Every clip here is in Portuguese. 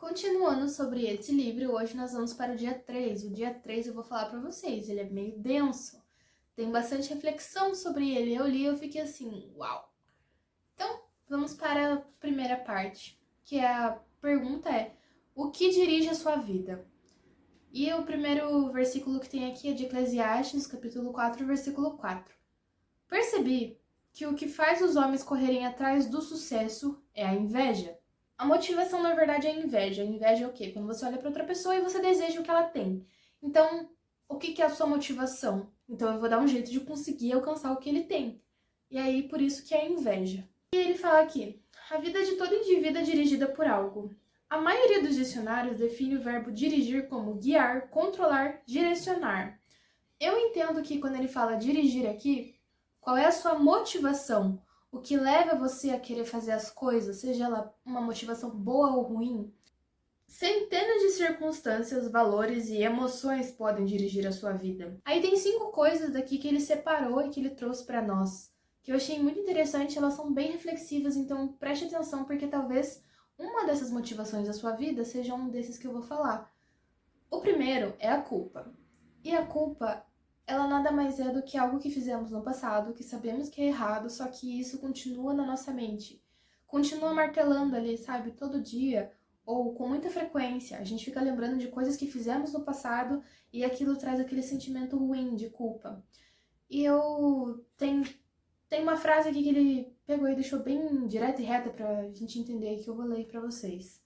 Continuando sobre esse livro, hoje nós vamos para o dia 3. O dia 3 eu vou falar para vocês, ele é meio denso, tem bastante reflexão sobre ele. Eu li e eu fiquei assim, uau! Então, vamos para a primeira parte, que a pergunta é: o que dirige a sua vida? E o primeiro versículo que tem aqui é de Eclesiastes, capítulo 4, versículo 4. Percebi que o que faz os homens correrem atrás do sucesso é a inveja. A motivação, na verdade, é a inveja. A inveja é o quê? Quando você olha para outra pessoa e você deseja o que ela tem. Então, o que é a sua motivação? Então, eu vou dar um jeito de conseguir alcançar o que ele tem. E aí, por isso que é a inveja. E ele fala aqui: a vida de todo indivíduo é dirigida por algo. A maioria dos dicionários define o verbo dirigir como guiar, controlar, direcionar. Eu entendo que quando ele fala dirigir aqui, qual é a sua motivação? O que leva você a querer fazer as coisas, seja ela uma motivação boa ou ruim? Centenas de circunstâncias, valores e emoções podem dirigir a sua vida. Aí tem 5 coisas daqui que ele separou e que ele trouxe para nós, que eu achei muito interessante, elas são bem reflexivas, então preste atenção porque talvez uma dessas motivações da sua vida seja um desses que eu vou falar. O primeiro é a culpa. E a culpa, ela nada mais é do que algo que fizemos no passado, que sabemos que é errado, só que isso continua na nossa mente. Continua martelando ali, sabe, todo dia, ou com muita frequência. A gente fica lembrando de coisas que fizemos no passado e aquilo traz aquele sentimento ruim de culpa. E eu tem uma frase aqui que ele pegou e deixou bem direta e reta pra gente entender, que eu vou ler pra vocês.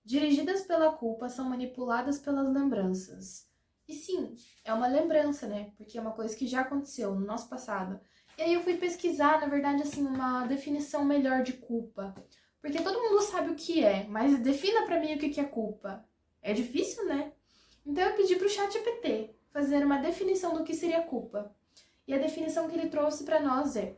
Dirigidas pela culpa, são manipuladas pelas lembranças. E sim, é uma lembrança, né? Porque é uma coisa que já aconteceu no nosso passado. E aí eu fui pesquisar, na verdade, assim, uma definição melhor de culpa. Porque todo mundo sabe o que é, mas defina pra mim o que é culpa. É difícil, né? Então eu pedi pro ChatGPT fazer uma definição do que seria culpa. E a definição que ele trouxe pra nós é: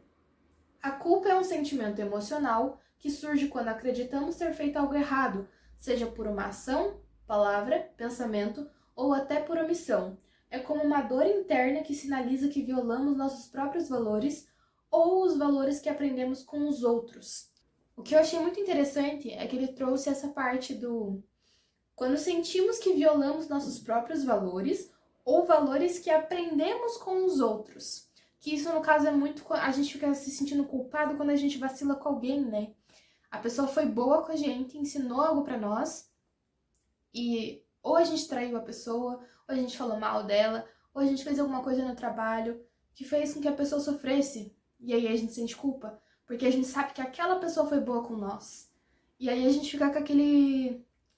a culpa é um sentimento emocional que surge quando acreditamos ter feito algo errado, seja por uma ação, palavra, pensamento ou até por omissão. É como uma dor interna que sinaliza que violamos nossos próprios valores ou os valores que aprendemos com os outros. O que eu achei muito interessante é que ele trouxe essa parte do quando sentimos que violamos nossos próprios valores ou valores que aprendemos com os outros. Que isso, no caso, é muito... A gente fica se sentindo culpado quando a gente vacila com alguém, né? A pessoa foi boa com a gente, ensinou algo pra nós e ou a gente traiu a pessoa, ou a gente falou mal dela, ou a gente fez alguma coisa no trabalho que fez com que a pessoa sofresse. E aí a gente sente culpa, porque a gente sabe que aquela pessoa foi boa com nós. E aí a gente fica com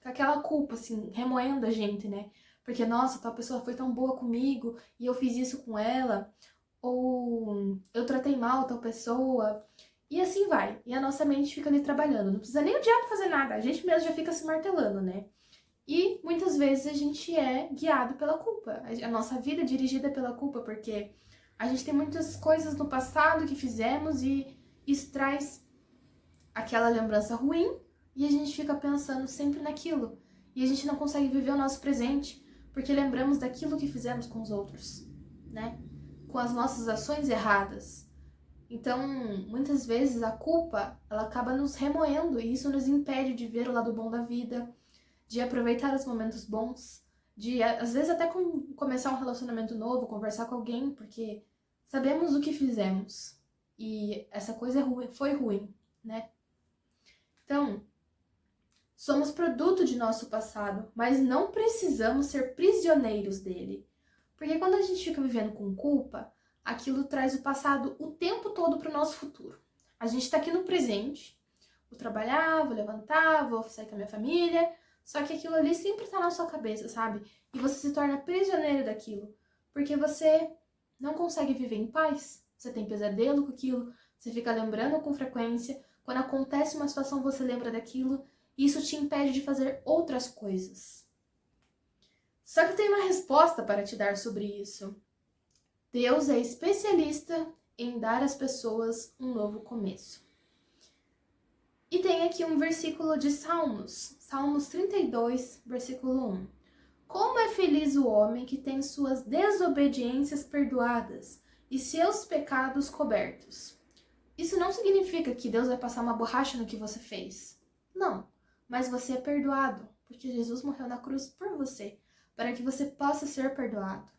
aquela culpa, assim, remoendo a gente, né? Porque, nossa, tal pessoa foi tão boa comigo e eu fiz isso com ela, ou eu tratei mal tal pessoa, e assim vai. E a nossa mente fica ali trabalhando. Não precisa nem o diabo fazer nada, a gente mesmo já fica se martelando, né? E muitas vezes a gente é guiado pela culpa. A nossa vida é dirigida pela culpa, porque a gente tem muitas coisas no passado que fizemos e isso traz aquela lembrança ruim e a gente fica pensando sempre naquilo. E a gente não consegue viver o nosso presente, porque lembramos daquilo que fizemos com os outros, né? Com as nossas ações erradas. Então, muitas vezes a culpa, ela acaba nos remoendo e isso nos impede de ver o lado bom da vida, de aproveitar os momentos bons, de às vezes até começar um relacionamento novo, conversar com alguém, porque sabemos o que fizemos e essa coisa foi ruim, né? Então, somos produto de nosso passado, mas não precisamos ser prisioneiros dele. Porque quando a gente fica vivendo com culpa, aquilo traz o passado o tempo todo para o nosso futuro. A gente está aqui no presente, vou trabalhar, vou levantar, vou sair com a minha família, só que aquilo ali sempre está na sua cabeça, sabe? E você se torna prisioneiro daquilo, porque você não consegue viver em paz, você tem pesadelo com aquilo, você fica lembrando com frequência, quando acontece uma situação você lembra daquilo, e isso te impede de fazer outras coisas. Só que tem uma resposta para te dar sobre isso. Deus é especialista em dar às pessoas um novo começo. E tem aqui um versículo de Salmos, Salmos 32, versículo 1. Como é feliz o homem que tem suas desobediências perdoadas e seus pecados cobertos. Isso não significa que Deus vai passar uma borracha no que você fez. Não. mas você é perdoado, porque Jesus morreu na cruz por você, para que você possa ser perdoado.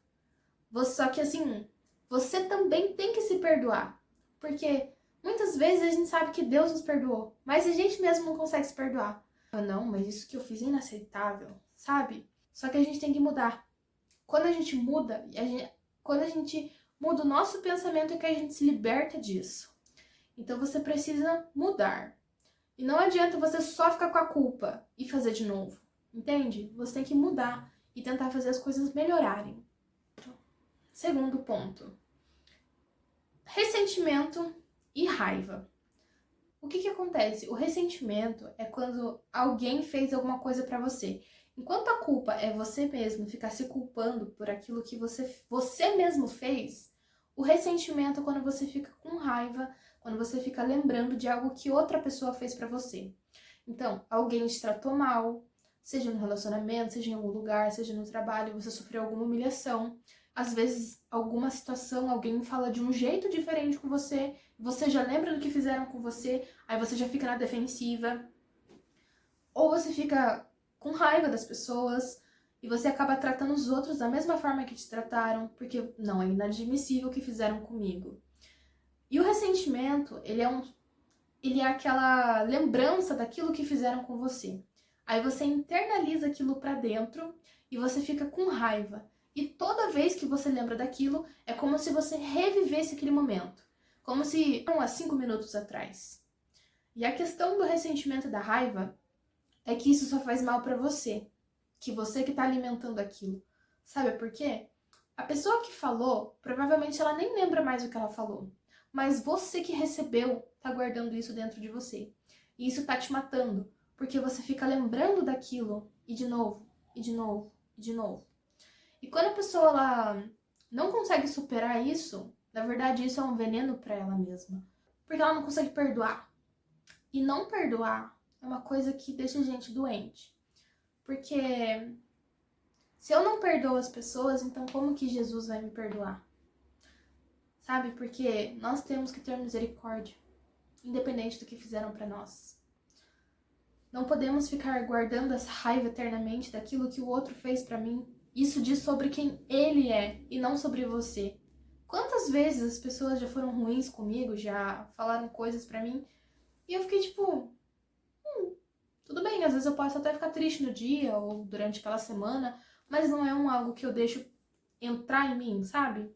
Só que assim, você também tem que se perdoar, porque muitas vezes a gente sabe que Deus nos perdoou, mas a gente mesmo não consegue se perdoar. Não, mas isso que eu fiz é inaceitável, sabe? Só que a gente tem que mudar. Quando a gente muda, quando a gente muda o nosso pensamento, é que a gente se liberta disso. Então você precisa mudar. E não adianta você só ficar com a culpa e fazer de novo, entende? Você tem que mudar e tentar fazer as coisas melhorarem. Segundo ponto: ressentimento e raiva. O que acontece? O ressentimento é quando alguém fez alguma coisa pra você. Enquanto a culpa é você mesmo ficar se culpando por aquilo que você mesmo fez, o ressentimento é quando você fica com raiva, quando você fica lembrando de algo que outra pessoa fez pra você. Então, alguém te tratou mal, seja no relacionamento, seja em algum lugar, seja no trabalho, você sofreu alguma humilhação. Às vezes, alguma situação, alguém fala de um jeito diferente com você, você já lembra do que fizeram com você, aí você já fica na defensiva. Ou você fica com raiva das pessoas e você acaba tratando os outros da mesma forma que te trataram, porque não, é inadmissível o que fizeram comigo. E o ressentimento, ele é aquela lembrança daquilo que fizeram com você. Aí você internaliza aquilo pra dentro e você fica com raiva. E toda vez que você lembra daquilo, é como se você revivesse aquele momento. Como se há 5 minutos atrás. E a questão do ressentimento e da raiva é que isso só faz mal pra você. Que você que tá alimentando aquilo. Sabe por quê? A pessoa que falou, provavelmente ela nem lembra mais o que ela falou. Mas você que recebeu tá guardando isso dentro de você. E isso tá te matando. Porque você fica lembrando daquilo. E de novo, e de novo, e de novo. E quando a pessoa ela não consegue superar isso, na verdade isso é um veneno para ela mesma. Porque ela não consegue perdoar. E não perdoar é uma coisa que deixa a gente doente. Porque se eu não perdoo as pessoas, então como que Jesus vai me perdoar? Sabe? Porque nós temos que ter misericórdia, independente do que fizeram para nós. Não podemos ficar guardando essa raiva eternamente daquilo que o outro fez para mim. Isso diz sobre quem ele é e não sobre você. Quantas vezes as pessoas já foram ruins comigo, já falaram coisas pra mim, e eu fiquei tipo, tudo bem, às vezes eu posso até ficar triste no dia ou durante aquela semana, mas não é algo que eu deixo entrar em mim, sabe?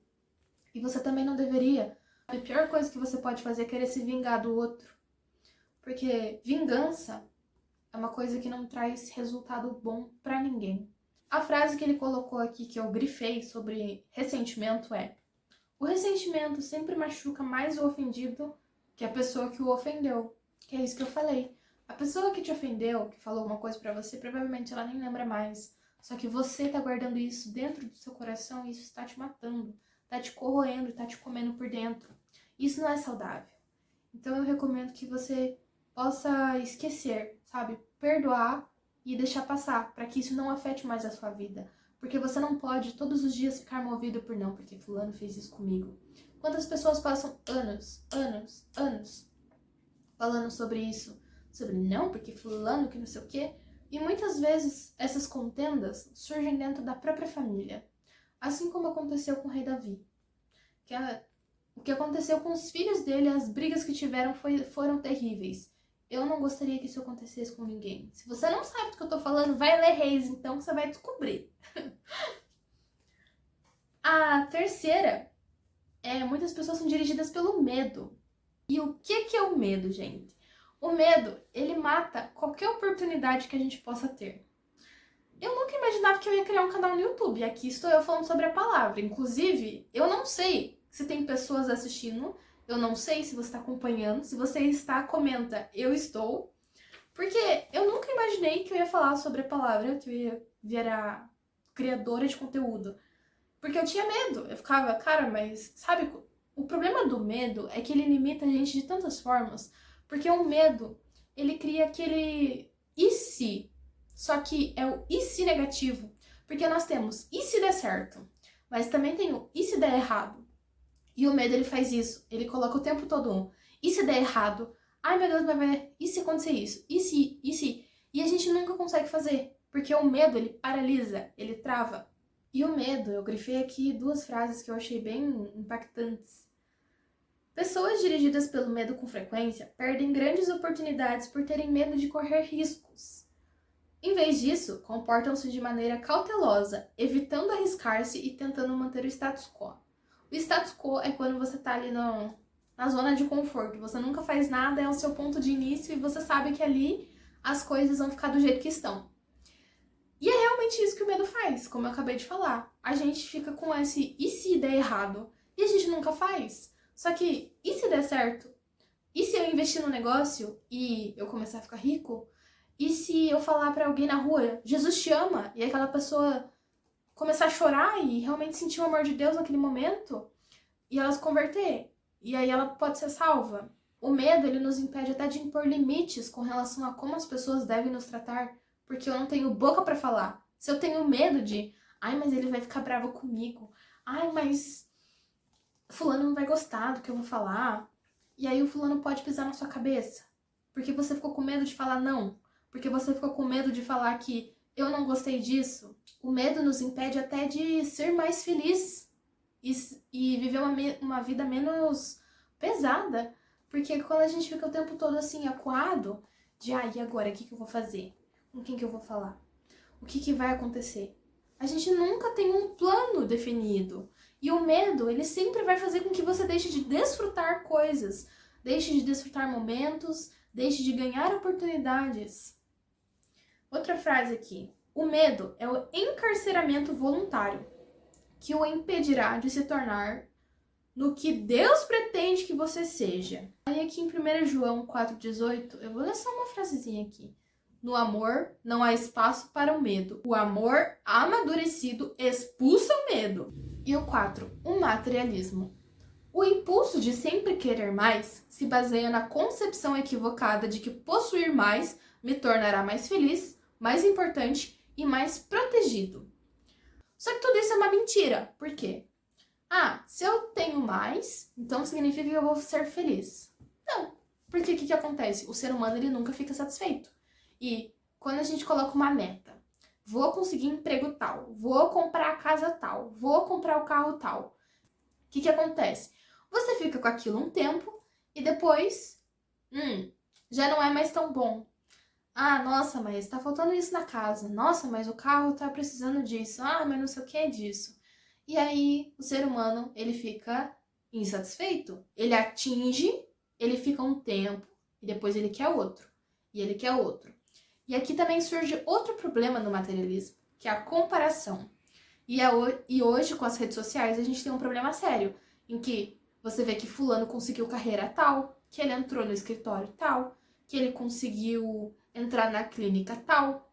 E você também não deveria. A pior coisa que você pode fazer é querer se vingar do outro. Porque vingança é uma coisa que não traz resultado bom pra ninguém. A frase que ele colocou aqui, que eu grifei sobre ressentimento é: o ressentimento sempre machuca mais o ofendido que a pessoa que o ofendeu. Que é isso que eu falei. A pessoa que te ofendeu, que falou uma coisa pra você, provavelmente ela nem lembra mais. Só que você tá guardando isso dentro do seu coração e isso está te matando. Tá te corroendo, tá te comendo por dentro. Isso não é saudável. Então eu recomendo que você possa esquecer, sabe? Perdoar e deixar passar, para que isso não afete mais a sua vida. Porque você não pode todos os dias ficar movido por não, porque fulano fez isso comigo. Quantas pessoas passam anos falando sobre isso? Sobre não, porque fulano que não sei o quê. E muitas vezes essas contendas surgem dentro da própria família. Assim como aconteceu com o rei Davi. O que aconteceu com os filhos dele, as brigas que tiveram foram terríveis. Eu não gostaria que isso acontecesse com ninguém. Se você não sabe do que eu tô falando, vai ler Reis, então, que você vai descobrir. A terceira muitas pessoas são dirigidas pelo medo. E o que é o medo, gente? O medo, ele mata qualquer oportunidade que a gente possa ter. Eu nunca imaginava que eu ia criar um canal no YouTube. E aqui estou eu falando sobre a palavra. Inclusive, eu não sei se tem pessoas assistindo. Eu não sei se você está acompanhando. Se você está, comenta. Eu estou. Porque eu nunca imaginei que eu ia falar sobre a palavra, que eu ia virar criadora de conteúdo. Porque eu tinha medo. Eu ficava, cara, mas sabe, o problema do medo é que ele limita a gente de tantas formas. Porque o medo, ele cria aquele e se. Só que é o e se negativo. Porque nós temos e se der certo. Mas também tem o e se der errado. E o medo, ele faz isso. Ele coloca o tempo todo um. E se der errado? Ai, meu Deus, mas e se acontecer isso? E se? E a gente nunca consegue fazer, porque o medo, ele paralisa, ele trava. E o medo, eu grifei aqui 2 frases que eu achei bem impactantes. Pessoas dirigidas pelo medo com frequência perdem grandes oportunidades por terem medo de correr riscos. Em vez disso, comportam-se de maneira cautelosa, evitando arriscar-se e tentando manter o status quo. O status quo é quando você tá ali na zona de conforto, você nunca faz nada, é o seu ponto de início e você sabe que ali as coisas vão ficar do jeito que estão. E é realmente isso que o medo faz, como eu acabei de falar. A gente fica com esse e se der errado? E a gente nunca faz. Só que, e se der certo? E se eu investir no negócio e eu começar a ficar rico? E se eu falar pra alguém na rua, Jesus te ama, e aquela pessoa começar a chorar e realmente sentir o amor de Deus naquele momento, e ela se converter, e aí ela pode ser salva? O medo, ele nos impede até de impor limites com relação a como as pessoas devem nos tratar, porque eu não tenho boca pra falar. Se eu tenho medo de, ai, mas ele vai ficar bravo comigo, ai, mas fulano não vai gostar do que eu vou falar, e aí o fulano pode pisar na sua cabeça, porque você ficou com medo de falar não, porque você ficou com medo de falar que eu não gostei disso. O medo nos impede até de ser mais feliz e viver uma vida menos pesada, porque quando a gente fica o tempo todo assim, acuado, de e agora, o que eu vou fazer? Com quem que eu vou falar? O que vai acontecer? A gente nunca tem um plano definido. E o medo, ele sempre vai fazer com que você deixe de desfrutar coisas, deixe de desfrutar momentos, deixe de ganhar oportunidades. Outra frase aqui. O medo é o encarceramento voluntário, que o impedirá de se tornar no que Deus pretende que você seja. Aí aqui em 1 João 4,18, eu vou ler só uma frasezinha aqui. No amor não há espaço para o medo. O amor amadurecido expulsa o medo. E o 4, o materialismo. O impulso de sempre querer mais se baseia na concepção equivocada de que possuir mais me tornará mais feliz, mais importante e mais protegido. Só que tudo isso é uma mentira. Por quê? Se eu tenho mais, então significa que eu vou ser feliz. Não. Porque o que acontece? O ser humano, ele nunca fica satisfeito. E quando a gente coloca uma meta, vou conseguir emprego tal, vou comprar a casa tal, vou comprar o carro tal, o que acontece? Você fica com aquilo um tempo e depois, já não é mais tão bom. Nossa, mas tá faltando isso na casa. Nossa, mas o carro tá precisando disso. Mas não sei o que é disso. E aí, o ser humano, ele fica insatisfeito. Ele atinge, ele fica um tempo e depois ele quer outro. E ele quer outro. E aqui também surge outro problema no materialismo, que é a comparação. E hoje, com as redes sociais, a gente tem um problema sério, em que você vê que fulano conseguiu carreira tal, que ele entrou no escritório tal, que ele conseguiu entrar na clínica tal,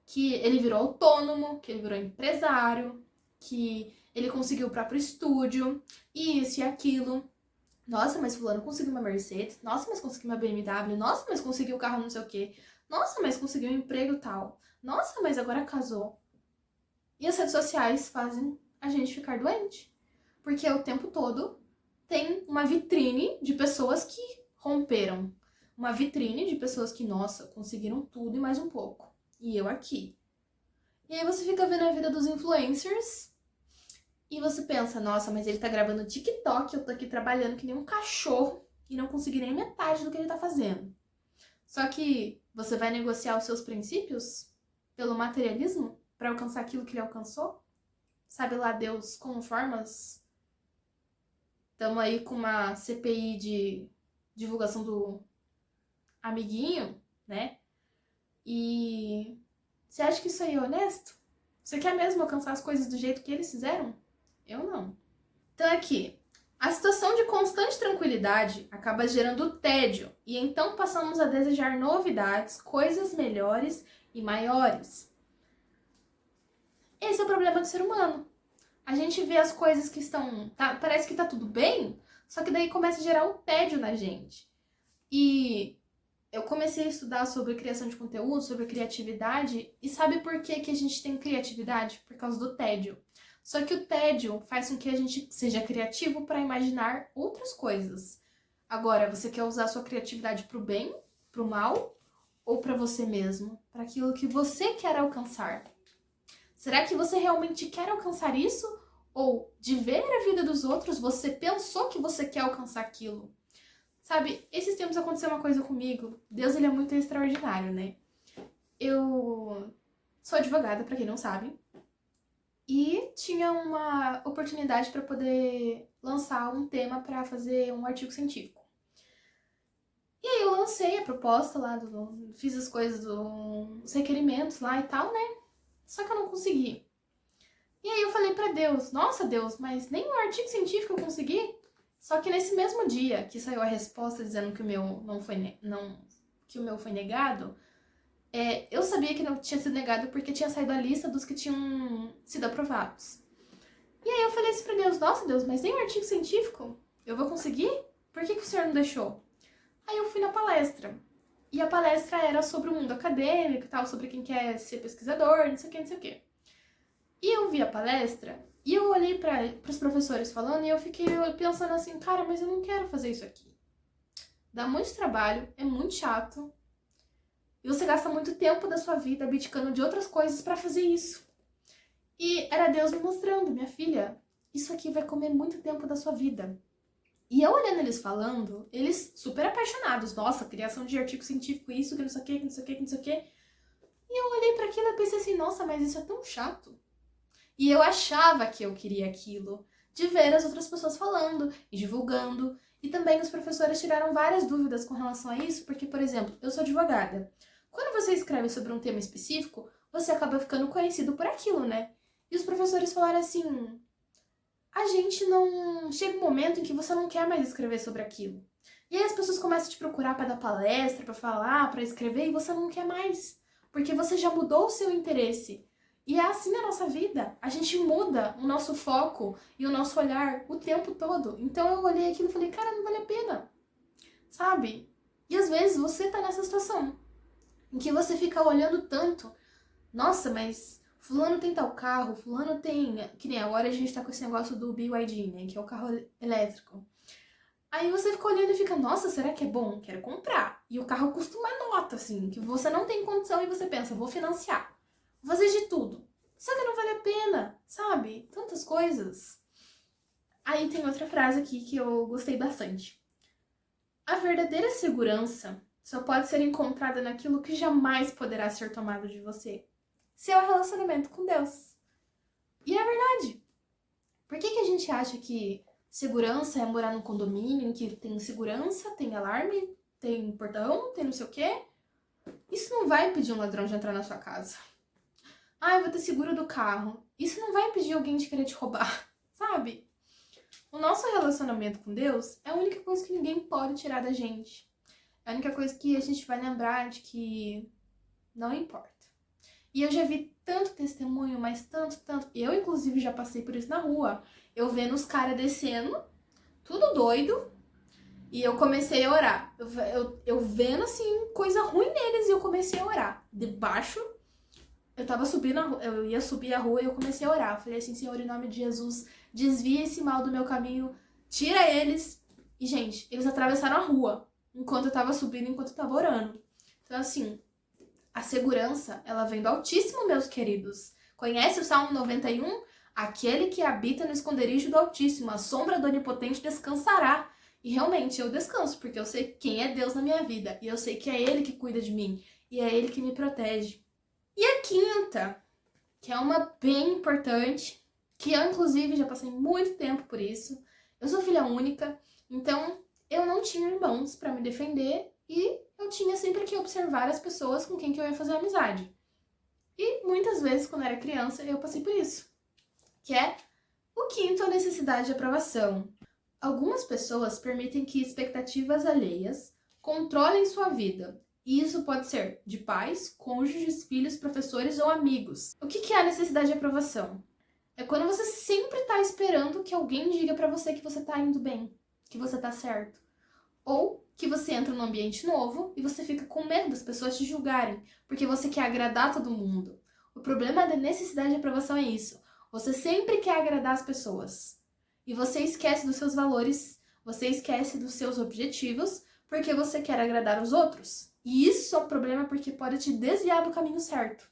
que ele virou autônomo, que ele virou empresário, que ele conseguiu o próprio estúdio, e isso e aquilo. Nossa, mas fulano conseguiu uma Mercedes, nossa, mas conseguiu uma BMW, nossa, mas conseguiu o carro não sei o quê, nossa, mas conseguiu um emprego tal, nossa, mas agora casou. E as redes sociais fazem a gente ficar doente, porque o tempo todo tem uma vitrine de pessoas que romperam, uma vitrine de pessoas que, nossa, conseguiram tudo e mais um pouco, e eu aqui. E aí você fica vendo a vida dos influencers e você pensa, nossa, mas ele tá gravando TikTok, eu tô aqui trabalhando que nem um cachorro e não consegui nem metade do que ele tá fazendo. Só que você vai negociar os seus princípios pelo materialismo para alcançar aquilo que ele alcançou? Sabe lá Deus com formas? Estamos aí com uma CPI de divulgação do amiguinho, né? E você acha que isso aí é honesto? Você quer mesmo alcançar as coisas do jeito que eles fizeram? Eu não. Então aqui, a situação de constante tranquilidade acaba gerando tédio e então passamos a desejar novidades, coisas melhores e maiores. Esse é o problema do ser humano. A gente vê as coisas que estão... parece que tá tudo bem, só que daí começa a gerar um tédio na gente. E eu comecei a estudar sobre criação de conteúdo, sobre criatividade, e sabe por que a gente tem criatividade? Por causa do tédio. Só que o tédio faz com que a gente seja criativo para imaginar outras coisas. Agora, você quer usar a sua criatividade pro bem, pro mal, ou para você mesmo, para aquilo que você quer alcançar? Será que você realmente quer alcançar isso? Ou de ver a vida dos outros, você pensou que você quer alcançar aquilo? Sabe, esses tempos aconteceu uma coisa comigo. Deus, ele é muito extraordinário, né? Eu sou advogada, pra quem não sabe, e tinha uma oportunidade para poder lançar um tema para fazer um artigo científico. E aí eu lancei a proposta lá, fiz as coisas, os requerimentos lá e tal, né? Só que eu não consegui. E aí eu falei pra Deus, nossa Deus, mas nem um artigo científico eu consegui? Só que nesse mesmo dia que saiu a resposta dizendo que o meu que o meu foi negado, eu sabia que não tinha sido negado porque tinha saído a lista dos que tinham sido aprovados. E aí eu falei assim pra Deus, nossa Deus, mas nem um artigo científico eu vou conseguir? Por que o senhor não deixou? Aí eu fui na palestra. E a palestra era sobre o mundo acadêmico e tal, sobre quem quer ser pesquisador, não sei o que, não sei o que. E eu vi a palestra e eu olhei para os professores falando e eu fiquei pensando assim, cara, mas eu não quero fazer isso aqui. Dá muito trabalho, é muito chato. E você gasta muito tempo da sua vida abdicando de outras coisas para fazer isso. E era Deus me mostrando, minha filha, isso aqui vai comer muito tempo da sua vida. E eu olhando eles falando, eles super apaixonados. Nossa, criação de artigo científico, isso, que não sei o que, que não sei o que, que não sei o que. E eu olhei para aquilo e pensei assim, nossa, mas isso é tão chato. E eu achava que eu queria aquilo, de ver as outras pessoas falando e divulgando. E também os professores tiraram várias dúvidas com relação a isso, porque, por exemplo, eu sou advogada. Quando você escreve sobre um tema específico, você acaba ficando conhecido por aquilo, né? E os professores falaram assim, a gente não... Chega um momento em que você não quer mais escrever sobre aquilo. E aí as pessoas começam a te procurar para dar palestra, para falar, para escrever, e você não quer mais. Porque você já mudou o seu interesse. E é assim na nossa vida. A gente muda o nosso foco e o nosso olhar o tempo todo. Então eu olhei aquilo e falei, cara, não vale a pena. Sabe? E às vezes você tá nessa situação em que você fica olhando tanto. Nossa, mas fulano tem tal carro, fulano tem... Que nem agora a gente tá com esse negócio do BYD, né? Que é o carro elétrico. Aí você fica olhando e fica, nossa, será que é bom? Quero comprar. E o carro custa uma nota, assim, que você não tem condição e você pensa, vou financiar. Vou fazer de tudo. Só que não vale a pena, sabe? Tantas coisas. Aí tem outra frase aqui que eu gostei bastante. A verdadeira segurança só pode ser encontrada naquilo que jamais poderá ser tomado de você. Seu relacionamento com Deus. E é verdade. Por que a gente acha que segurança é morar num condomínio em que tem segurança, tem alarme, tem portão, tem não sei o quê? Isso não vai impedir um ladrão de entrar na sua casa. Ah, eu vou ter seguro do carro. Isso não vai impedir alguém de querer te roubar, sabe? O nosso relacionamento com Deus é a única coisa que ninguém pode tirar da gente. É a única coisa que a gente vai lembrar de que não importa. E eu já vi tanto testemunho, mas tanto. Eu, inclusive, já passei por isso na rua. Eu vendo os caras descendo, tudo doido, e eu comecei a orar. Eu vendo, assim, coisa ruim neles e eu comecei a orar. Debaixo, eu ia subir a rua e eu comecei a orar. Eu falei assim, Senhor, em nome de Jesus, desvia esse mal do meu caminho, tira eles. E, gente, eles atravessaram a rua enquanto eu tava subindo, enquanto eu tava orando. Então, assim, a segurança, ela vem do Altíssimo, meus queridos. Conhece o Salmo 91? Aquele que habita no esconderijo do Altíssimo, a sombra do Onipotente descansará. E realmente, eu descanso, porque eu sei quem é Deus na minha vida. E eu sei que é Ele que cuida de mim. E é Ele que me protege. E a quinta, que é uma bem importante, que eu, inclusive, já passei muito tempo por isso. Eu sou filha única, então eu não tinha irmãos para me defender e eu tinha sempre que observar as pessoas com quem que eu ia fazer amizade. E muitas vezes, quando eu era criança, eu passei por isso. Que é o quinto, a necessidade de aprovação. Algumas pessoas permitem que expectativas alheias controlem sua vida. E isso pode ser de pais, cônjuges, filhos, professores ou amigos. O que é a necessidade de aprovação? É quando você sempre está esperando que alguém diga para você que você está indo bem, que você está certo. Ou que você entra num ambiente novo e você fica com medo das pessoas te julgarem, porque você quer agradar todo mundo. O problema da necessidade de aprovação é isso. Você sempre quer agradar as pessoas. E você esquece dos seus valores, você esquece dos seus objetivos, porque você quer agradar os outros. E isso é um problema porque pode te desviar do caminho certo.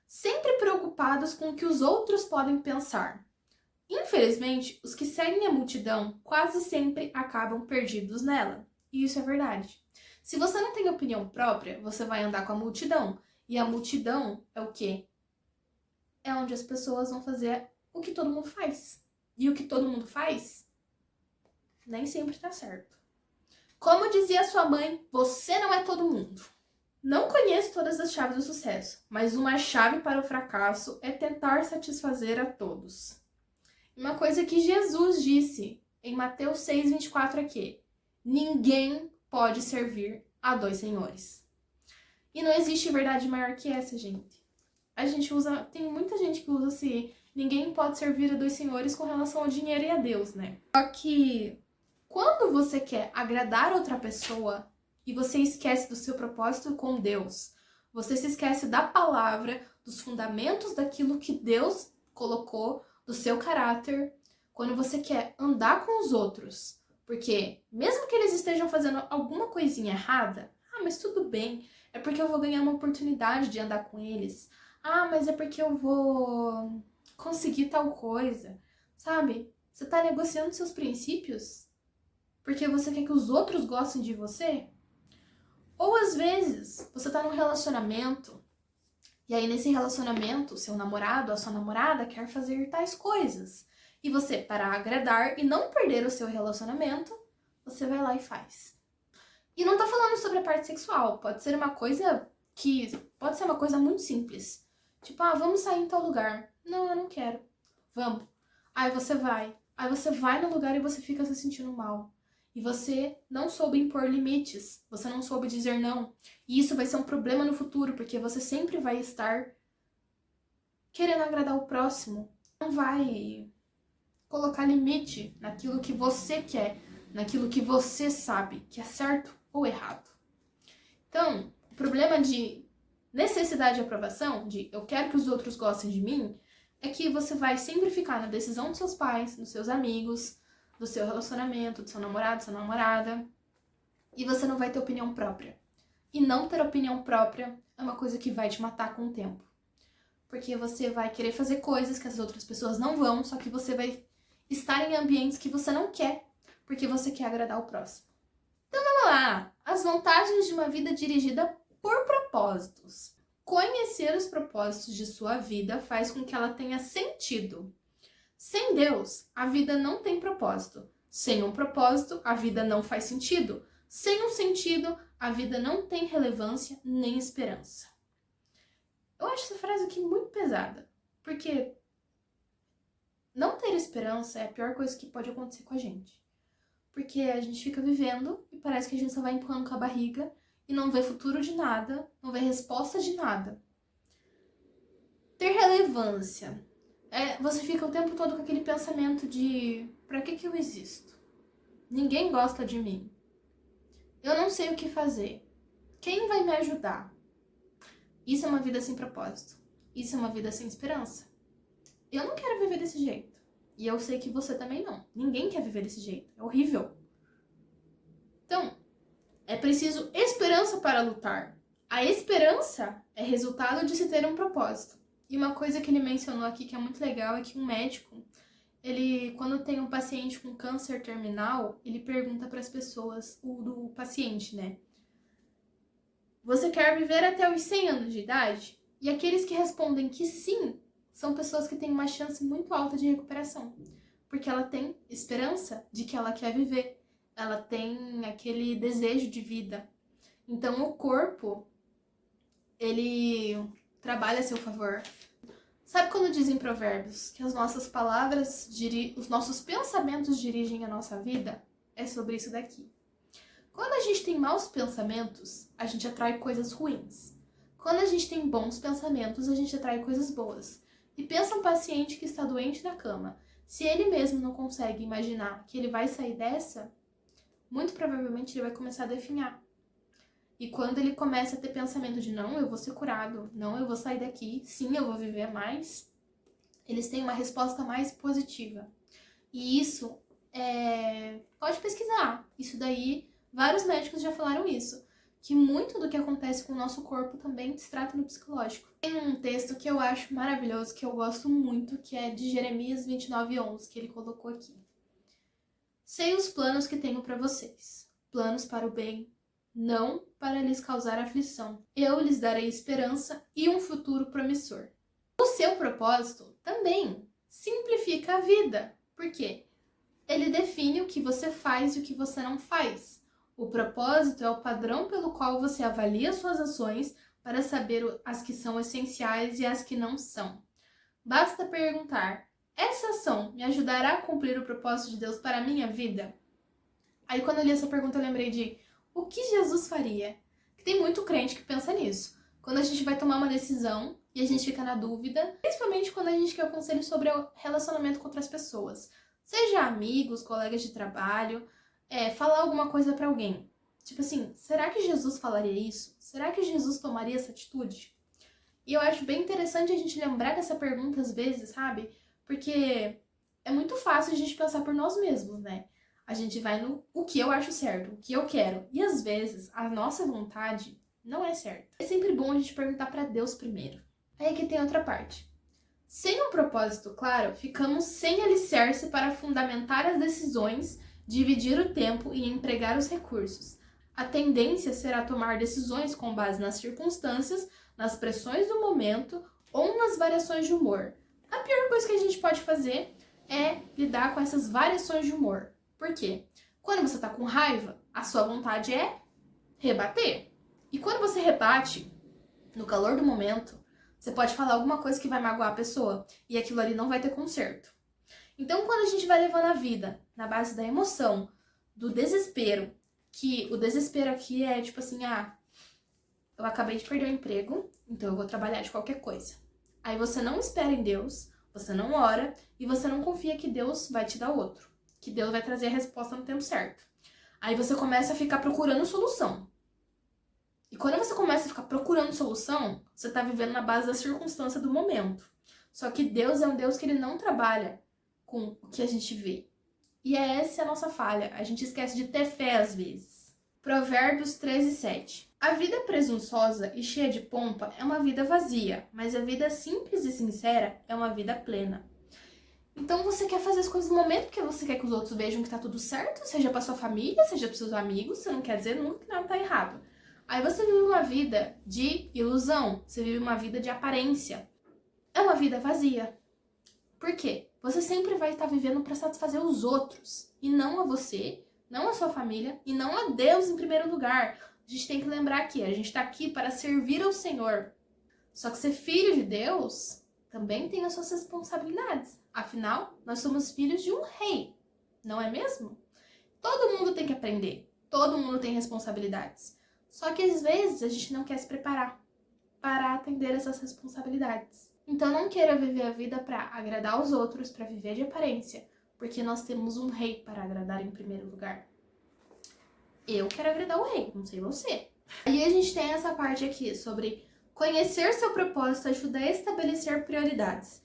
Sempre preocupados com o que os outros podem pensar. Infelizmente, os que seguem a multidão quase sempre acabam perdidos nela. E isso é verdade. Se você não tem opinião própria, você vai andar com a multidão. E a multidão é o quê? É onde as pessoas vão fazer o que todo mundo faz. E o que todo mundo faz nem sempre tá certo. Como dizia sua mãe, você não é todo mundo. Não conheço todas as chaves do sucesso, mas uma chave para o fracasso é tentar satisfazer a todos. Uma coisa que Jesus disse em Mateus 6:24 é que ninguém pode servir a dois senhores. E não existe verdade maior que essa, gente. Tem muita gente que usa assim, ninguém pode servir a dois senhores com relação ao dinheiro e a Deus, né? Só que quando você quer agradar outra pessoa e você esquece do seu propósito com Deus, você se esquece da palavra, dos fundamentos daquilo que Deus colocou, do seu caráter, quando você quer andar com os outros, porque mesmo que eles estejam fazendo alguma coisinha errada, mas tudo bem, é porque eu vou ganhar uma oportunidade de andar com eles. Mas é porque eu vou conseguir tal coisa, sabe? Você tá negociando seus princípios porque você quer que os outros gostem de você? Ou às vezes, você tá num relacionamento e aí nesse relacionamento, seu namorado, a sua namorada quer fazer tais coisas. E você, para agradar e não perder o seu relacionamento, você vai lá e faz. E não tô falando sobre a parte sexual, pode ser uma coisa muito simples. Tipo, vamos sair em tal lugar. Não, eu não quero. Vamos. Aí você vai. Aí você vai no lugar e você fica se sentindo mal. E você não soube impor limites, você não soube dizer não. E isso vai ser um problema no futuro, porque você sempre vai estar querendo agradar o próximo. Não vai colocar limite naquilo que você quer, naquilo que você sabe que é certo ou errado. Então, o problema de necessidade de aprovação, de eu quero que os outros gostem de mim, é que você vai sempre ficar na decisão dos seus pais, dos seus amigos, do seu relacionamento, do seu namorado, sua namorada, e você não vai ter opinião própria. E não ter opinião própria é uma coisa que vai te matar com o tempo. Porque você vai querer fazer coisas que as outras pessoas não vão, só que você vai estar em ambientes que você não quer, porque você quer agradar o próximo. Então vamos lá! As vantagens de uma vida dirigida por propósitos. Conhecer os propósitos de sua vida faz com que ela tenha sentido. Sem Deus, a vida não tem propósito. Sem um propósito, a vida não faz sentido. Sem um sentido, a vida não tem relevância nem esperança. Eu acho essa frase aqui muito pesada, porque não ter esperança é a pior coisa que pode acontecer com a gente. Porque a gente fica vivendo e parece que a gente só vai empurrando com a barriga e não vê futuro de nada, não vê resposta de nada. Ter relevância. Você fica o tempo todo com aquele pensamento de pra que eu existo? Ninguém gosta de mim. Eu não sei o que fazer. Quem vai me ajudar? Isso é uma vida sem propósito. Isso é uma vida sem esperança. Eu não quero viver desse jeito. E eu sei que você também não. Ninguém quer viver desse jeito. É horrível. Então, é preciso esperança para lutar. A esperança é resultado de se ter um propósito. E uma coisa que ele mencionou aqui que é muito legal é que um médico, quando tem um paciente com câncer terminal, ele pergunta para as pessoas, do paciente, né? Você quer viver até os 100 anos de idade? E aqueles que respondem que sim, são pessoas que têm uma chance muito alta de recuperação. Porque ela tem esperança de que ela quer viver. Ela tem aquele desejo de vida. Então o corpo, ele trabalha a seu favor. Sabe quando dizem provérbios que as nossas palavras, os nossos pensamentos dirigem a nossa vida? É sobre isso daqui. Quando a gente tem maus pensamentos, a gente atrai coisas ruins. Quando a gente tem bons pensamentos, a gente atrai coisas boas. E pensa um paciente que está doente na cama. Se ele mesmo não consegue imaginar que ele vai sair dessa, muito provavelmente ele vai começar a definhar. E quando ele começa a ter pensamento de não, eu vou ser curado, não, eu vou sair daqui, sim, eu vou viver mais, eles têm uma resposta mais positiva. E isso, pode pesquisar, isso daí, vários médicos já falaram isso, que muito do que acontece com o nosso corpo também se trata no psicológico. Tem um texto que eu acho maravilhoso, que eu gosto muito, que é de Jeremias 29:11, que ele colocou aqui. Sei os planos que tenho para vocês, planos para o bem, não para lhes causar aflição. Eu lhes darei esperança e um futuro promissor. O seu propósito também simplifica a vida. Por quê? Ele define o que você faz e o que você não faz. O propósito é o padrão pelo qual você avalia suas ações para saber as que são essenciais e as que não são. Basta perguntar: essa ação me ajudará a cumprir o propósito de Deus para a minha vida? Aí quando eu li essa pergunta eu lembrei de o que Jesus faria? Que tem muito crente que pensa nisso. Quando a gente vai tomar uma decisão e a gente fica na dúvida, principalmente quando a gente quer conselho sobre o relacionamento com outras pessoas. Seja amigos, colegas de trabalho, falar alguma coisa pra alguém. Tipo assim, será que Jesus falaria isso? Será que Jesus tomaria essa atitude? E eu acho bem interessante a gente lembrar dessa pergunta às vezes, sabe? Porque é muito fácil a gente pensar por nós mesmos, né? A gente vai no o que eu acho certo, o que eu quero. E às vezes a nossa vontade não é certa. É sempre bom a gente perguntar pra Deus primeiro. Aí aqui tem outra parte. Sem um propósito claro, ficamos sem alicerce para fundamentar as decisões, dividir o tempo e empregar os recursos. A tendência será tomar decisões com base nas circunstâncias, nas pressões do momento ou nas variações de humor. A pior coisa que a gente pode fazer é lidar com essas variações de humor. Por quê? Quando você tá com raiva, a sua vontade é rebater. E quando você rebate, no calor do momento, você pode falar alguma coisa que vai magoar a pessoa e aquilo ali não vai ter conserto. Então, quando a gente vai levando a vida na base da emoção, do desespero, que o desespero aqui é tipo assim, eu acabei de perder o emprego, então eu vou trabalhar de qualquer coisa. Aí você não espera em Deus, você não ora e você não confia que Deus vai te dar outro, que Deus vai trazer a resposta no tempo certo. Aí você começa a ficar procurando solução. E quando você começa a ficar procurando solução, você está vivendo na base da circunstância do momento. Só que Deus é um Deus que ele não trabalha com o que a gente vê. E essa é a nossa falha. A gente esquece de ter fé às vezes. Provérbios 13:7. A vida presunçosa e cheia de pompa é uma vida vazia, mas a vida simples e sincera é uma vida plena. Então você quer fazer as coisas no momento porque você quer que os outros vejam que tá tudo certo, seja pra sua família, seja pros seus amigos, você não quer dizer nunca que nada tá errado. Aí você vive uma vida de ilusão, você vive uma vida de aparência. É uma vida vazia. Por quê? Você sempre vai estar vivendo para satisfazer os outros, e não a você, não a sua família, e não a Deus em primeiro lugar. A gente tem que lembrar que a gente está aqui para servir ao Senhor. Só que ser filho de Deus também tem as suas responsabilidades. Afinal, nós somos filhos de um rei, não é mesmo? Todo mundo tem que aprender, todo mundo tem responsabilidades. Só que às vezes a gente não quer se preparar para atender essas responsabilidades. Então não queira viver a vida para agradar os outros, para viver de aparência, porque nós temos um rei para agradar em primeiro lugar. Eu quero agradar o rei, não sei você. Aí a gente tem essa parte aqui sobre conhecer seu propósito ajuda a estabelecer prioridades.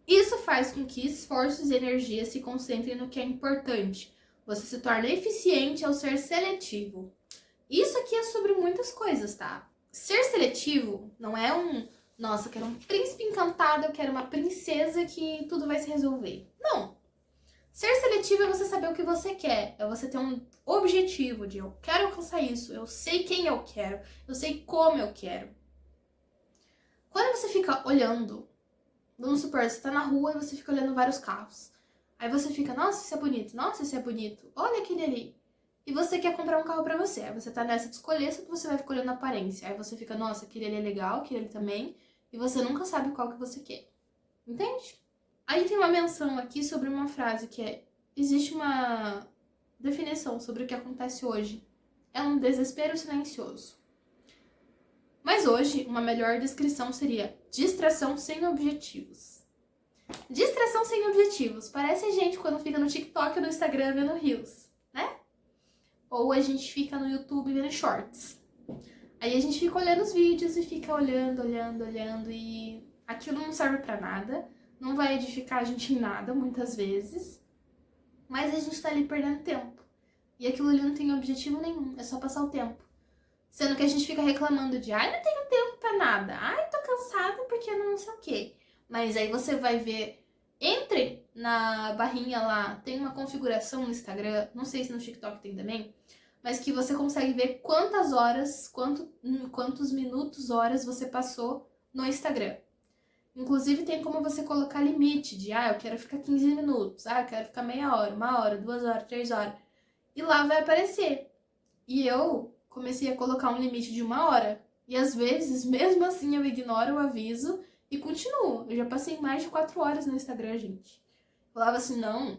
Isso faz com que esforços e energia se concentrem no que é importante. Você se torna eficiente ao ser seletivo. Isso aqui é sobre muitas coisas, tá? Ser seletivo não é nossa, eu quero um príncipe encantado, eu quero uma princesa que tudo vai se resolver. Não. Ser seletivo é você saber o que você quer, é você ter um objetivo de eu quero alcançar isso, eu sei quem eu quero, eu sei como eu quero. Quando você fica olhando, vamos supor, você tá na rua e você fica olhando vários carros. Aí você fica, nossa, isso é bonito, nossa, isso é bonito, olha aquele ali. E você quer comprar um carro pra você. Aí você tá nessa de escolher, só que você vai escolhendo a aparência. Aí você fica, nossa, aquele ali é legal, aquele ali também. E você nunca sabe qual que você quer. Entende? Aí tem uma menção aqui sobre uma frase que é: existe uma definição sobre o que acontece hoje. É um desespero silencioso. Mas hoje, uma melhor descrição seria distração sem objetivos. Distração sem objetivos. Parece a gente quando fica no TikTok ou no Instagram vendo Reels, né? Ou a gente fica no YouTube vendo shorts. Aí a gente fica olhando os vídeos e fica olhando e aquilo não serve pra nada, não vai edificar a gente em nada muitas vezes, mas a gente tá ali perdendo tempo. E aquilo ali não tem objetivo nenhum, é só passar o tempo. Sendo que a gente fica reclamando de, ai, não tenho tempo pra nada. Ai, tô cansada porque não sei o quê. Mas aí você vai ver, entre na barrinha lá, tem uma configuração no Instagram, não sei se no TikTok tem também, mas que você consegue ver quantas horas, quantos minutos, horas você passou no Instagram. Inclusive tem como você colocar limite de, eu quero ficar 15 minutos, eu quero ficar meia hora, 1 hora, 2 horas, 3 horas. E lá vai aparecer. E eu comecei a colocar um limite de 1 hora. E às vezes, mesmo assim, eu ignoro o aviso e continuo. Eu já passei mais de 4 horas no Instagram, gente. Eu falava assim, não,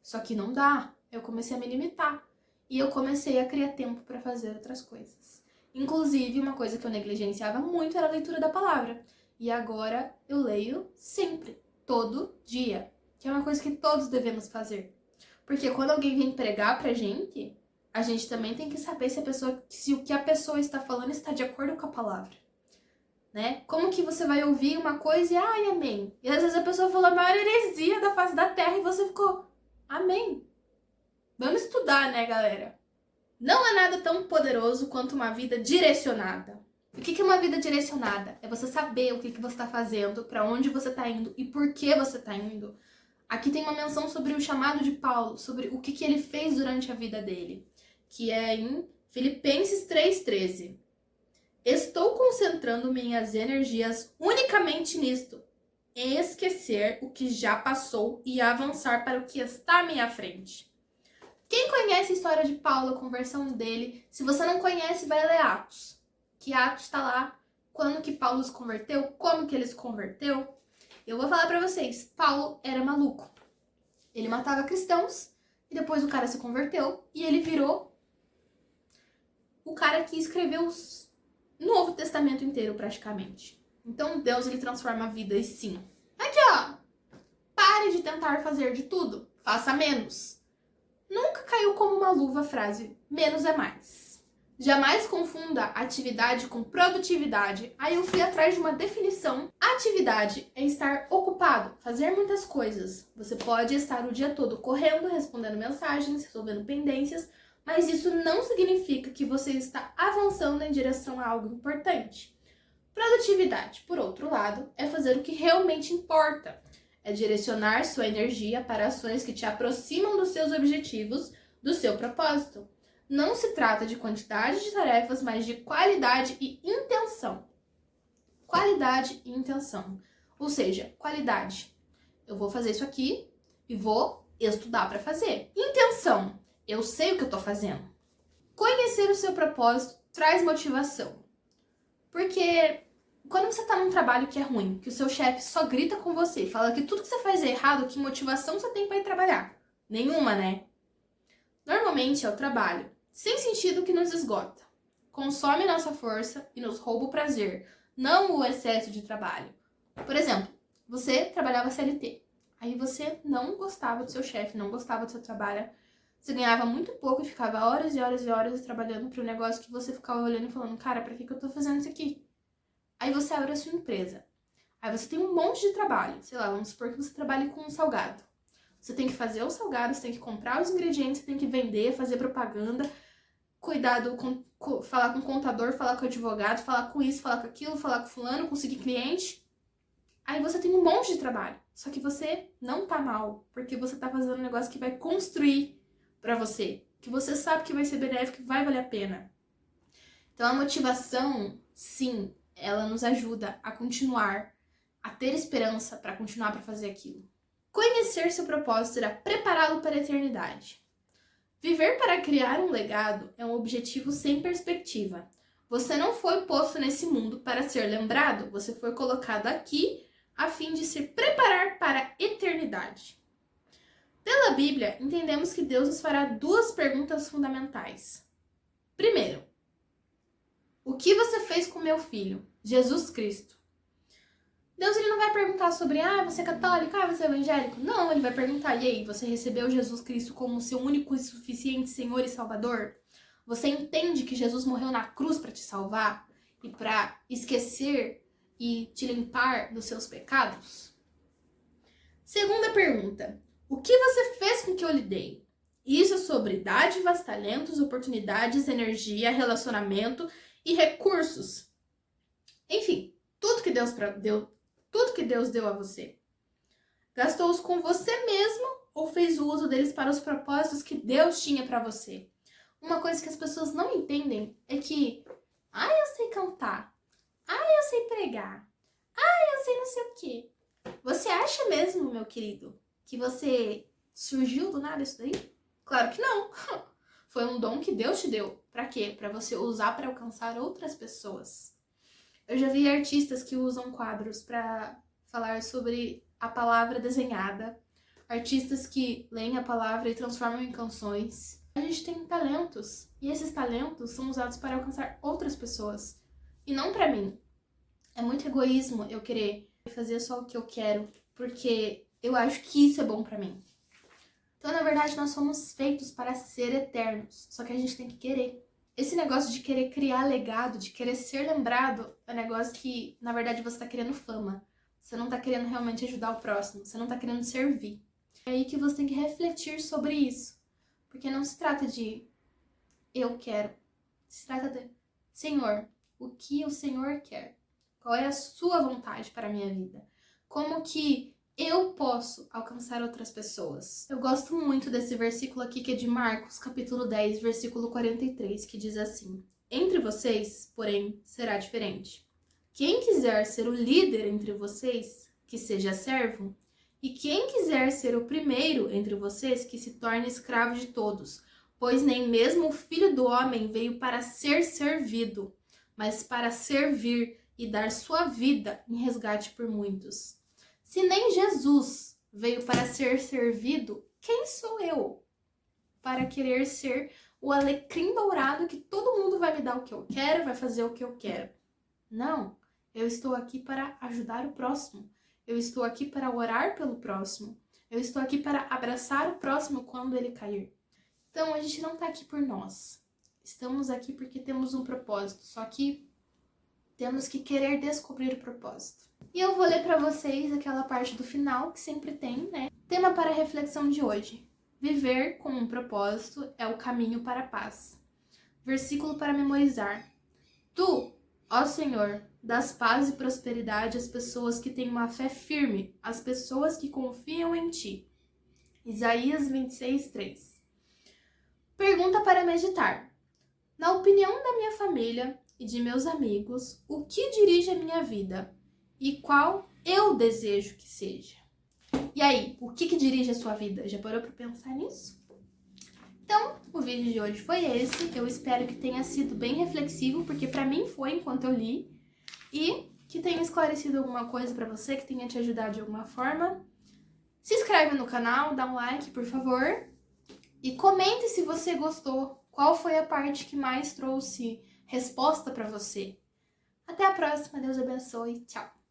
isso aqui não dá. Eu comecei a me limitar. E eu comecei a criar tempo para fazer outras coisas. Inclusive, uma coisa que eu negligenciava muito era a leitura da palavra. E agora eu leio sempre, todo dia. Que é uma coisa que todos devemos fazer. Porque quando alguém vem pregar pra gente, a gente também tem que saber se o que a pessoa está falando está de acordo com a palavra. Né? Como que você vai ouvir uma coisa e ai, amém. E às vezes a pessoa falou a maior heresia da face da terra e você ficou, amém. Vamos estudar, né, galera? Não há nada tão poderoso quanto uma vida direcionada. O que é uma vida direcionada? É você saber o que você está fazendo, para onde você está indo e por que você está indo. Aqui tem uma menção sobre o chamado de Paulo, sobre o que ele fez durante a vida dele, que é em Filipenses 3,13. Estou concentrando minhas energias unicamente nisto, em esquecer o que já passou e avançar para o que está à minha frente. Quem conhece a história de Paulo, a conversão dele, se você não conhece, vai ler Atos. Que Atos está lá, quando que Paulo se converteu, como que ele se converteu. Eu vou falar pra vocês, Paulo era maluco. Ele matava cristãos e depois o cara se converteu e ele virou o cara que escreveu o Novo Testamento inteiro praticamente. Então Deus, ele transforma vidas sim. Aqui ó, pare de tentar fazer de tudo, faça menos. Nunca caiu como uma luva a frase, menos é mais. Jamais confunda atividade com produtividade. Aí eu fui atrás de uma definição. Atividade é estar ocupado, fazer muitas coisas. Você pode estar o dia todo correndo, respondendo mensagens, resolvendo pendências, mas isso não significa que você está avançando em direção a algo importante. Produtividade, por outro lado, é fazer o que realmente importa. É direcionar sua energia para ações que te aproximam dos seus objetivos, do seu propósito. Não se trata de quantidade de tarefas, mas de qualidade e intenção. Qualidade e intenção. Ou seja, qualidade. Eu vou fazer isso aqui e vou estudar para fazer. Intenção. Eu sei o que eu tô fazendo. Conhecer o seu propósito traz motivação. Porque quando você tá num trabalho que é ruim, que o seu chefe só grita com você, fala que tudo que você faz é errado, que motivação você tem para ir trabalhar? Nenhuma, né? Normalmente é o trabalho sem sentido que nos esgota. Consome nossa força e nos rouba o prazer, não o excesso de trabalho. Por exemplo, você trabalhava CLT. Aí você não gostava do seu chefe, não gostava do seu trabalho. Você ganhava muito pouco e ficava horas e horas e horas trabalhando para um negócio que você ficava olhando e falando, cara, pra que eu tô fazendo isso aqui? Aí você abre a sua empresa. Aí você tem um monte de trabalho. Sei lá, vamos supor que você trabalhe com um salgado. Você tem que fazer o salgado, você tem que comprar os ingredientes, você tem que vender, fazer propaganda, cuidar falar com o contador, falar com o advogado, falar com isso, falar com aquilo, falar com fulano, conseguir cliente. Aí você tem um monte de trabalho. Só que você não tá mal, porque você tá fazendo um negócio que vai construir pra você, que você sabe que vai ser benéfico, que vai valer a pena. Então a motivação, sim, ela nos ajuda a continuar, a ter esperança para continuar para fazer aquilo. Conhecer seu propósito irá prepará-lo para a eternidade. Viver para criar um legado é um objetivo sem perspectiva. Você não foi posto nesse mundo para ser lembrado, você foi colocado aqui a fim de se preparar para a eternidade. Pela Bíblia, entendemos que Deus nos fará 2 perguntas fundamentais. Primeiro, o que você fez com meu filho, Jesus Cristo? Deus, ele não vai perguntar sobre, você é católico, você é evangélico. Não, ele vai perguntar, e aí, você recebeu Jesus Cristo como seu único e suficiente Senhor e Salvador? Você entende que Jesus morreu na cruz para te salvar e para esquecer e te limpar dos seus pecados? Segunda pergunta, o que você fez com que eu lhe dei? Isso é sobre dádivas, talentos, oportunidades, energia, relacionamento e recursos. Enfim, tudo que Deus deu a você. Gastou-os com você mesmo ou fez o uso deles para os propósitos que Deus tinha para você? Uma coisa que as pessoas não entendem é que, eu sei cantar, eu sei pregar, eu sei não sei o quê. Você acha mesmo, meu querido, que você surgiu do nada isso daí? Claro que não. Foi um dom que Deus te deu. Para quê? Para você usar para alcançar outras pessoas. Eu já vi artistas que usam quadros para falar sobre a palavra desenhada, artistas que leem a palavra e transformam em canções. A gente tem talentos, e esses talentos são usados para alcançar outras pessoas, e não para mim. É muito egoísmo eu querer fazer só o que eu quero, porque eu acho que isso é bom para mim. Então, na verdade, nós somos feitos para ser eternos, só que a gente tem que querer. Esse negócio de querer criar legado, de querer ser lembrado, é um negócio que, na verdade, você tá querendo fama. Você não tá querendo realmente ajudar o próximo, você não tá querendo servir. É aí que você tem que refletir sobre isso. Porque não se trata de eu quero. Se trata de Senhor, o que o Senhor quer? Qual é a sua vontade para a minha vida? Como que eu posso alcançar outras pessoas? Eu gosto muito desse versículo aqui que é de Marcos, capítulo 10, versículo 43, que diz assim: Entre vocês, porém, será diferente. Quem quiser ser o líder entre vocês, que seja servo, e quem quiser ser o primeiro entre vocês, que se torne escravo de todos, pois nem mesmo o Filho do Homem veio para ser servido, mas para servir e dar sua vida em resgate por muitos. Se nem Jesus veio para ser servido, quem sou eu para querer ser o alecrim dourado que todo mundo vai me dar o que eu quero, vai fazer o que eu quero? Não, eu estou aqui para ajudar o próximo. Eu estou aqui para orar pelo próximo. Eu estou aqui para abraçar o próximo quando ele cair. Então, a gente não está aqui por nós. Estamos aqui porque temos um propósito. Só que temos que querer descobrir o propósito. E eu vou ler para vocês aquela parte do final que sempre tem, né? Tema para a reflexão de hoje. Viver com um propósito é o caminho para a paz. Versículo para memorizar. Tu, ó Senhor, dás paz e prosperidade às pessoas que têm uma fé firme, às pessoas que confiam em ti. Isaías 26, 3. Pergunta para meditar. Na opinião da minha família e de meus amigos, o que dirige a minha vida e qual eu desejo que seja? E aí, o que dirige a sua vida? Já parou para pensar nisso? Então, o vídeo de hoje foi esse. Eu espero que tenha sido bem reflexivo, porque para mim foi enquanto eu li, e que tenha esclarecido alguma coisa para você, que tenha te ajudado de alguma forma. Se inscreve no canal, dá um like, por favor, e comente se você gostou. Qual foi a parte que mais trouxe resposta para você? Até a próxima, Deus abençoe, tchau!